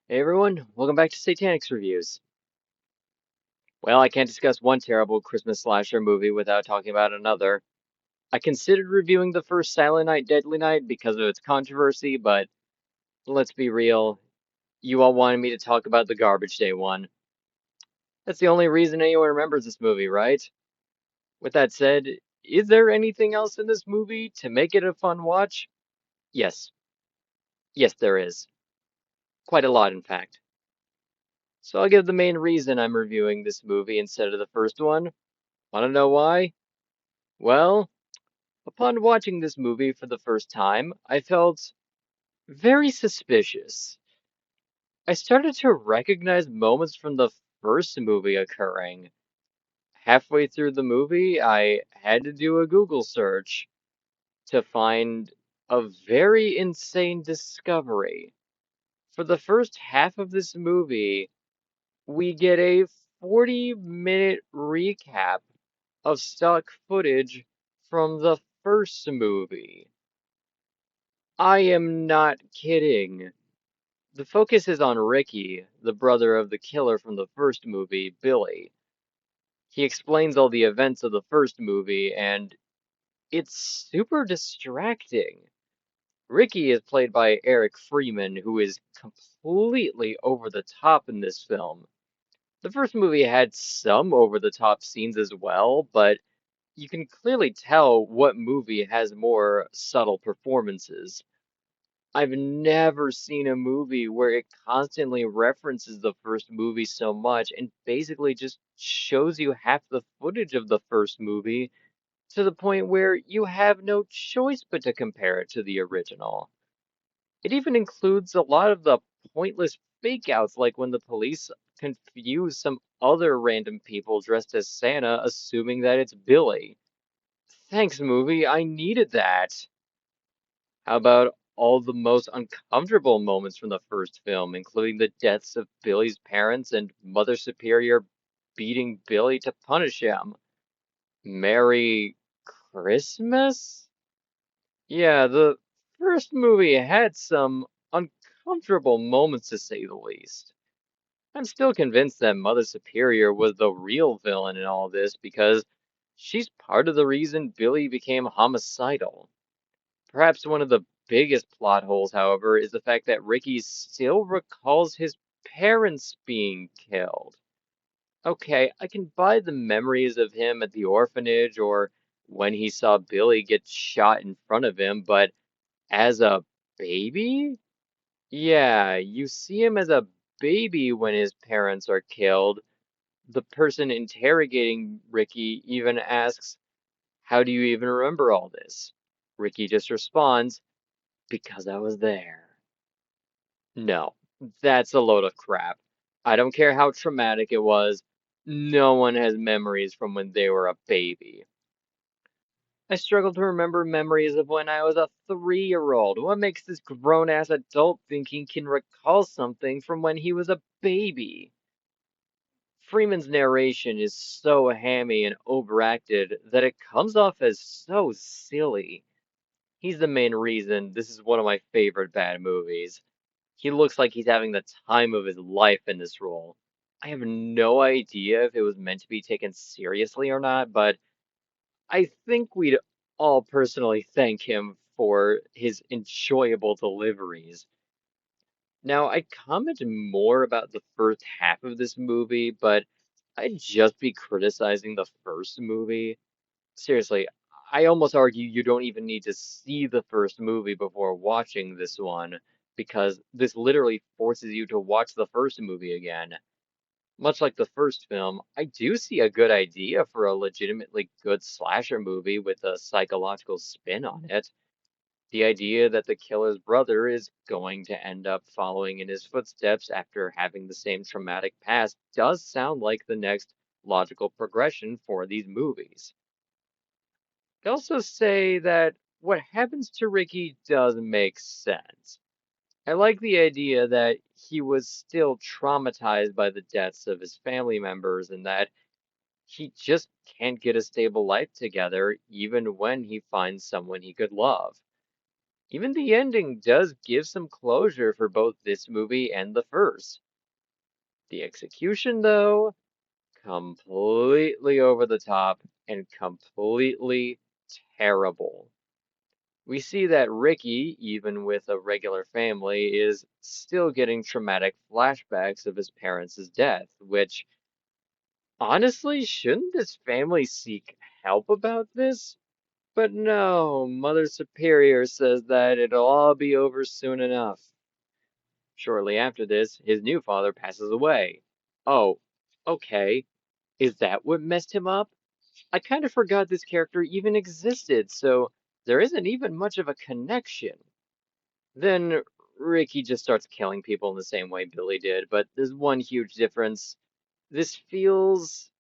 Hey everyone, welcome back to Satanix Reviews. Well, I can't discuss one terrible Christmas slasher movie without talking about another. I considered reviewing the first Silent Night, Deadly Night because of its controversy, but let's be real, you all wanted me to talk about the Garbage Day one. That's the only reason anyone remembers this movie, right? With that said, is there anything else in this movie to make it a fun watch? Yes. Yes, there is. Quite a lot, in fact. So I'll give the main reason I'm reviewing this movie instead of the first one. Want to know why? Well, upon watching this movie for the first time, I felt very suspicious. I started to recognize moments from the first movie occurring. Halfway through the movie, I had to do a Google search to find a very insane discovery. For the first half of this movie, we get a 40-minute recap of stock footage from the first movie. I am not kidding. The focus is on Ricky, the brother of the killer from the first movie, Billy. He explains all the events of the first movie, and it's super distracting. Ricky is played by Eric Freeman, who is completely over the top in this film. The first movie had some over the top scenes as well, but you can clearly tell what movie has more subtle performances. I've never seen a movie where it constantly references the first movie so much and basically just shows you half the footage of the first movie to the point where you have no choice but to compare it to the original. It even includes a lot of the pointless fake outs, like when the police confuse some other random people dressed as Santa, assuming that it's Billy. Thanks, movie, I needed that. How about all the most uncomfortable moments from the first film, including the deaths of Billy's parents and Mother Superior beating Billy to punish him? Merry Christmas? Yeah, the first movie had some uncomfortable moments to say the least. I'm still convinced that Mother Superior was the real villain in all this because she's part of the reason Billy became homicidal. Perhaps one of the biggest plot holes, however, is the fact that Ricky still recalls his parents being killed. Okay, I can buy the memories of him at the orphanage or when he saw Billy get shot in front of him, but as a baby? Yeah, you see him as a baby when his parents are killed. The person interrogating Ricky even asks, "How do you even remember all this?" Ricky just responds, "Because I was there." No, that's a load of crap. I don't care how traumatic it was. No one has memories from when they were a baby. I struggle to remember memories of when I was a 3-year-old. What makes this grown-ass adult think he can recall something from when he was a baby? Freeman's narration is so hammy and overacted that it comes off as so silly. He's the main reason this is one of my favorite bad movies. He looks like he's having the time of his life in this role. I have no idea if it was meant to be taken seriously or not, but I think we'd all personally thank him for his enjoyable deliveries. Now, I'd comment more about the first half of this movie, but I'd just be criticizing the first movie. Seriously, I almost argue you don't even need to see the first movie before watching this one, because this literally forces you to watch the first movie again. Much like the first film, I do see a good idea for a legitimately good slasher movie with a psychological spin on it. The idea that the killer's brother is going to end up following in his footsteps after having the same traumatic past does sound like the next logical progression for these movies. I'd also say that what happens to Ricky does make sense. I like the idea that he was still traumatized by the deaths of his family members and that he just can't get a stable life together even when he finds someone he could love. Even the ending does give some closure for both this movie and the first. The execution, though, completely over the top and completely terrible. We see that Ricky, even with a regular family, is still getting traumatic flashbacks of his parents' death, which honestly, shouldn't this family seek help about this? But no, Mother Superior says that it'll all be over soon enough. Shortly after this, his new father passes away. Oh, okay. Is that what messed him up? I kind of forgot this character even existed, so there isn't even much of a connection. Then Ricky just starts killing people in the same way Billy did, but there's one huge difference. This feels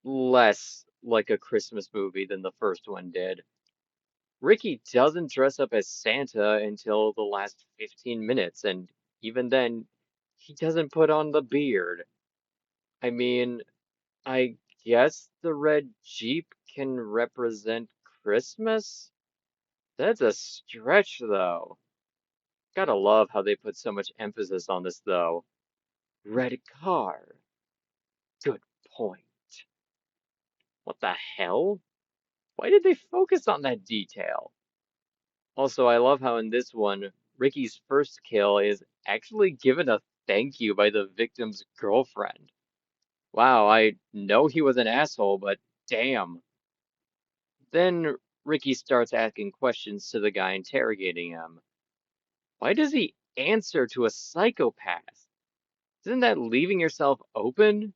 less like a Christmas movie than the first one did. Ricky doesn't dress up as Santa until the last 15 minutes, and even then, he doesn't put on the beard. I mean, I guess the red Jeep can represent Christmas? That's a stretch, though. Gotta love how they put so much emphasis on this, though. Red car. Good point. What the hell? Why did they focus on that detail? Also, I love how in this one, Ricky's first kill is actually given a thank you by the victim's girlfriend. Wow, I know he was an asshole, but damn. Then Ricky starts asking questions to the guy interrogating him. Why does he answer to a psychopath? Isn't that leaving yourself open?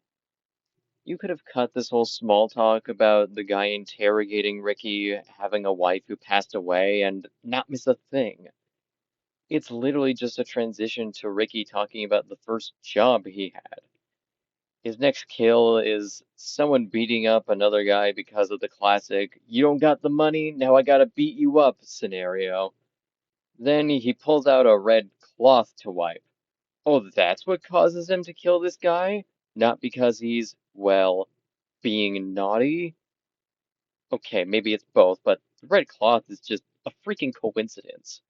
You could have cut this whole small talk about the guy interrogating Ricky having a wife who passed away and not miss a thing. It's literally just a transition to Ricky talking about the first job he had. His next kill is someone beating up another guy because of the classic, you don't got the money, now I gotta beat you up scenario. Then he pulls out a red cloth to wipe. Oh, that's what causes him to kill this guy? Not because he's, well, being naughty? Okay, maybe it's both, but the red cloth is just a freaking coincidence.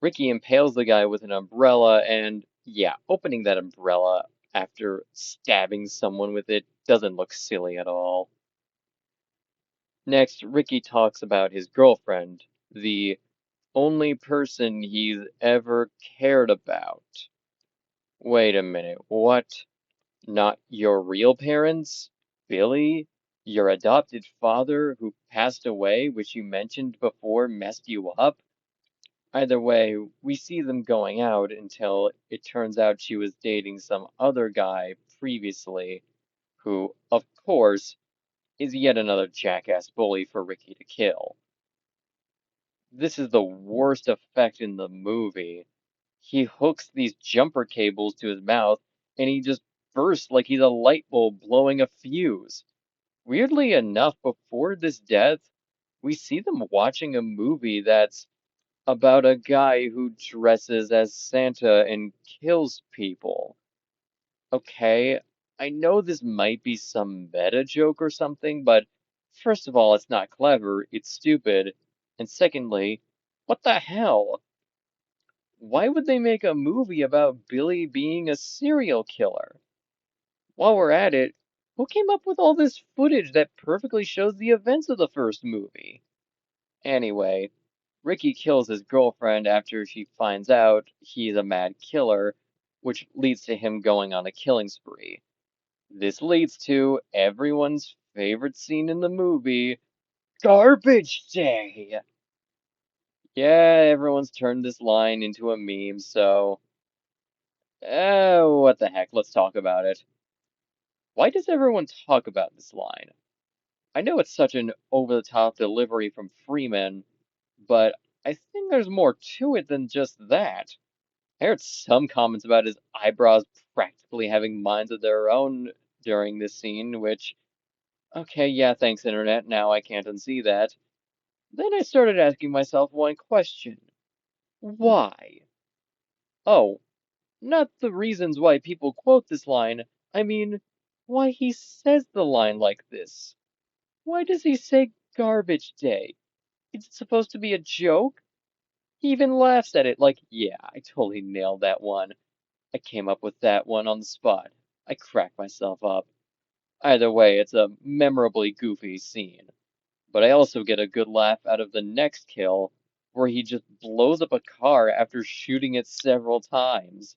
Ricky impales the guy with an umbrella, and yeah, opening that umbrella after stabbing someone with it doesn't look silly at all. Next, Ricky talks about his girlfriend, the only person he's ever cared about. Wait a minute, what? Not your real parents? Billy? Your adopted father who passed away, which you mentioned before messed you up? Either way, we see them going out until it turns out she was dating some other guy previously, who, of course, is yet another jackass bully for Ricky to kill. This is the worst effect in the movie. He hooks these jumper cables to his mouth, and he just bursts like he's a light bulb blowing a fuse. Weirdly enough, before this death, we see them watching a movie that's about a guy who dresses as Santa and kills people. Okay, I know this might be some meta joke or something, but first of all, it's not clever, it's stupid. And secondly, what the hell? Why would they make a movie about Billy being a serial killer? While we're at it, who came up with all this footage that perfectly shows the events of the first movie? Anyway, Ricky kills his girlfriend after she finds out he's a mad killer, which leads to him going on a killing spree. This leads to everyone's favorite scene in the movie, Garbage Day! Yeah, everyone's turned this line into a meme, so... what the heck, let's talk about it. Why does everyone talk about this line? I know it's such an over-the-top delivery from Freeman, but I think there's more to it than just that. I heard some comments about his eyebrows practically having minds of their own during this scene, which, okay, yeah, thanks, Internet, now I can't unsee that. Then I started asking myself one question. Why? Oh, not the reasons why people quote this line, I mean, why he says the line like this. Why does he say garbage day? Is it supposed to be a joke? He even laughs at it like, yeah, I totally nailed that one. I came up with that one on the spot. I crack myself up. Either way, it's a memorably goofy scene. But I also get a good laugh out of the next kill, where he just blows up a car after shooting it several times.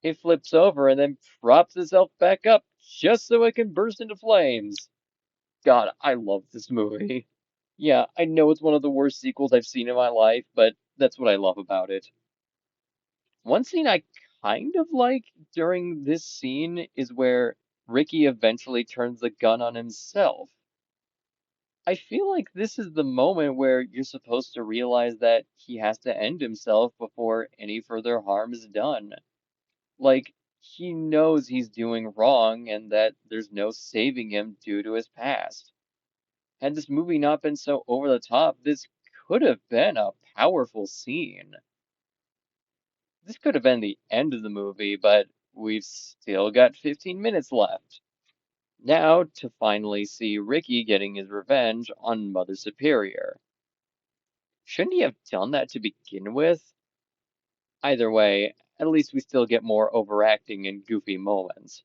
It flips over and then props itself back up just so it can burst into flames. God, I love this movie. Yeah, I know it's one of the worst sequels I've seen in my life, but that's what I love about it. One scene I kind of like during this scene is where Ricky eventually turns the gun on himself. I feel like this is the moment where you're supposed to realize that he has to end himself before any further harm is done. Like, he knows he's doing wrong and that there's no saving him due to his past. Had this movie not been so over the top, this could have been a powerful scene. This could have been the end of the movie, but we've still got 15 minutes left. Now to finally see Ricky getting his revenge on Mother Superior. Shouldn't he have done that to begin with? Either way, at least we still get more overacting and goofy moments.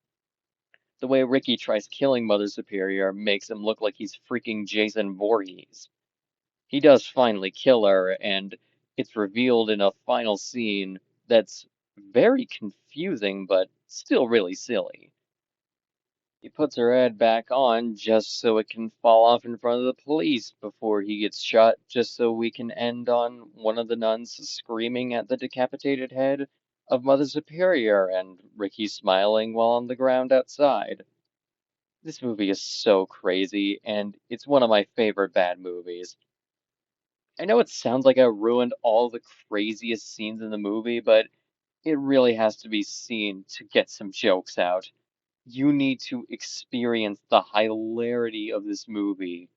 The way Ricky tries killing Mother Superior makes him look like he's freaking Jason Voorhees. He does finally kill her, and it's revealed in a final scene that's very confusing but still really silly. He puts her head back on just so it can fall off in front of the police before he gets shot, just so we can end on one of the nuns screaming at the decapitated head of Mother Superior and Ricky smiling while on the ground outside. This movie is so crazy, and it's one of my favorite bad movies. I know it sounds like I ruined all the craziest scenes in the movie, but it really has to be seen to get some jokes out. You need to experience the hilarity of this movie.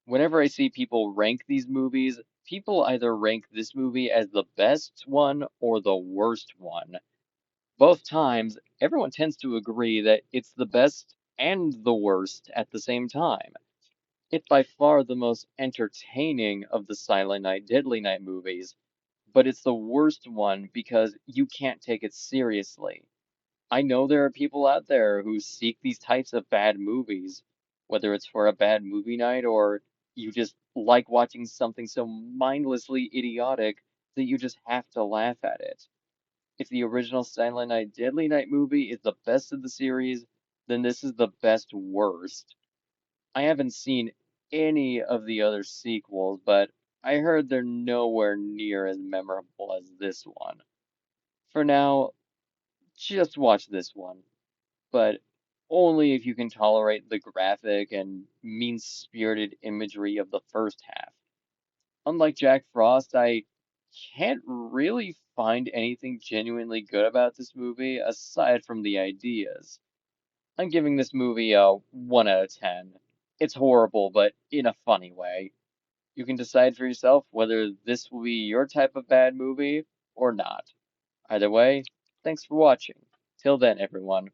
Whenever I see people rank these movies, people either rank this movie as the best one or the worst one. Both times, everyone tends to agree that it's the best and the worst at the same time. It's by far the most entertaining of the Silent Night, Deadly Night movies, but it's the worst one because you can't take it seriously. I know there are people out there who seek these types of bad movies, whether it's for a bad movie night or you just like watching something so mindlessly idiotic that you just have to laugh at it. If the original Silent Night, Deadly Night movie is the best of the series, then this is the best worst. I haven't seen any of the other sequels, but I heard they're nowhere near as memorable as this one. For now, just watch this one, but only if you can tolerate the graphic and mean-spirited imagery of the first half. Unlike Jack Frost, I can't really find anything genuinely good about this movie aside from the ideas. I'm giving this movie a 1 out of 10. It's horrible, but in a funny way. You can decide for yourself whether this will be your type of bad movie or not. Either way, thanks for watching. Till then, everyone.